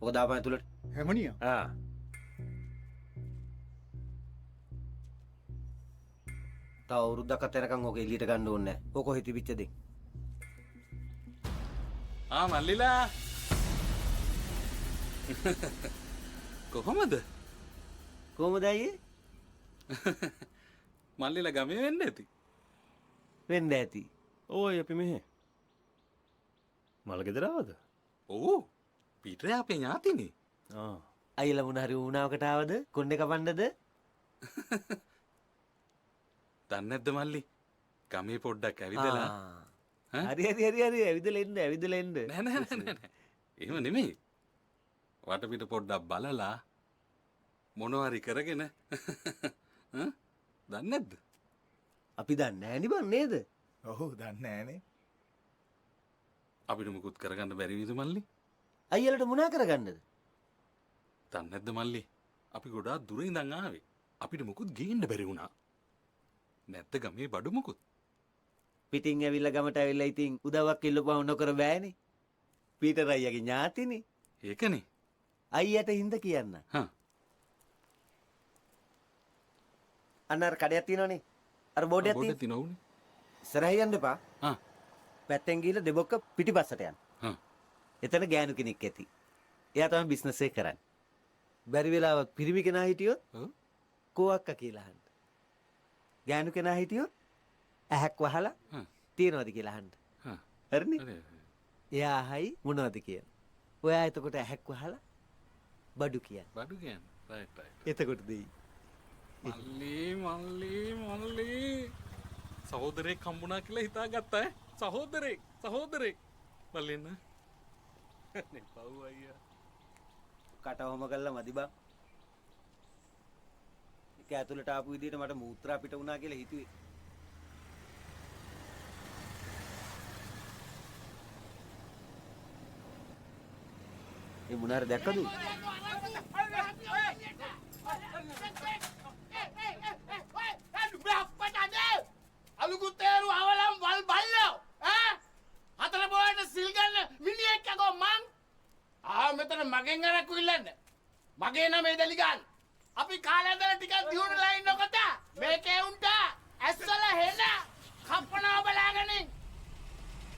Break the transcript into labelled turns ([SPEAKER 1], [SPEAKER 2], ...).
[SPEAKER 1] ඔක දාපන් ඇතුළට.
[SPEAKER 2] හැමනියා.
[SPEAKER 1] ආ. තව අවුරුද්දක් යනකම් ඔක එළියට ගන්න ඕනේ නැහැ. ඔක කොහෙද තිබිච්ච දෙයක්.
[SPEAKER 3] මල්ලිලා කොහොමද
[SPEAKER 1] කොහමද අයියේ?
[SPEAKER 3] මල්ලිලා ගමේ වෙන්න ඇති.
[SPEAKER 1] වෙන්න ඇති.
[SPEAKER 4] ඕයි අපි මෙහෙ. මල ගෙදර ආවද?
[SPEAKER 3] ඔව් පීටර් අපේ ඥාතිනේ.
[SPEAKER 4] ආ.
[SPEAKER 1] අයියලා මොන හරි වුණාවකට ආවද? කොණ්ඩේ කපන්නද?
[SPEAKER 3] දන්නේ නැද්ද මල්ලි? ගමේ පොඩ්ඩක් ඇවිදලා.
[SPEAKER 1] හරි ඇවිදලා එන්න.
[SPEAKER 3] නෑ. එහෙම නෙමෙයි. වටපිට පොඩ්ඩක් බලලා මොනවාරි කරගෙන දන්නේ නැද්ද?
[SPEAKER 1] අපි දන්නේ නැහැ නේ බං නේද?
[SPEAKER 2] ඔව් දන්නේ නෑනේ.
[SPEAKER 3] අපිට මුකුත් කරගන්න බැරි වීද මල්ලි?
[SPEAKER 1] අයියලට මොනා කරගන්නද?
[SPEAKER 3] දන්නේ නැද්ද මල්ලි? අපි ගොඩාක් දුර ඉඳන් ආවේ. අපිට මුකුත් ගේන්න බැරි වුණා. නැත්ද ගමේ බඩු මුකුත්?
[SPEAKER 1] පිටින් ඇවිල්ලා ගමට ඇවිල්ලා ඉතින් උදව්වක් ඉල්ලපුවා නොකර බෑනේ. පීටර් අයියාගේ ඥාතිනේ.
[SPEAKER 3] ඒකනේ.
[SPEAKER 1] අයියට හින්ද කියන්න.
[SPEAKER 3] හා.
[SPEAKER 1] අන්න අර කඩයක් තියෙනවනේ. අර බෝඩයක් තියෙන.
[SPEAKER 3] තියෙනවනේ.
[SPEAKER 1] ඉස්සරහින් යන්න එපා.
[SPEAKER 3] හා.
[SPEAKER 1] පැත්තෙන් ගිහලා දෙබොක්ක පිටිපස්සට යන්න.
[SPEAKER 3] හා.
[SPEAKER 1] එතන ගෑනු කෙනෙක් ඇති. එයා තමයි බිස්නස් එක කරන්නේ. බැරි වෙලාවක් පිරිමි කෙනා හිටියොත්
[SPEAKER 3] ඔව්.
[SPEAKER 1] කෝවක්ක කියලා අහන්න. ගෑනු කෙනා හිටියොත් ඇහැක් වහලා
[SPEAKER 3] හා.
[SPEAKER 1] තියනවද කියලා අහන්න.
[SPEAKER 3] හා.
[SPEAKER 1] හරිනේ?
[SPEAKER 3] හරි.
[SPEAKER 1] එයා අහයි මොනවද කියලා. ඔයා එතකොට ඇහැක් වහලා බඩු කියන්න.
[SPEAKER 3] බඩු කියන්නේ. රයිට්.
[SPEAKER 1] එතකොට දෙයි.
[SPEAKER 3] මල්ලි සහෝදරයෙක් හම්බුණා කියලා හිතාගත්තා ඈ. සහෝදරයෙක් බලන්න. නේ පව් අයියා.
[SPEAKER 1] කටවම කළා මදි බං. ඒක ඇතුළට ආපු විදිහට මට මූත්‍රා පිට වුණා කියලා හිතුවේ. ඒ මොනාර දැක්කද?
[SPEAKER 5] අලුකුත්තේරු අවලම් වල් බල්ලෝ ඈ හතර බෝයට සිල් ගන්න මිනිහෙක් යකෝ මං මෙතන මගෙන් අරක්කු ඉල්ලන්න මගේ නම එදලි ගන්න අපි කාලෙන්දර ටිකක් දියුණුලා ඉන්නකොට මේකේ උන්ට ඇස්වල හෙන කප්පනවා බලාගෙන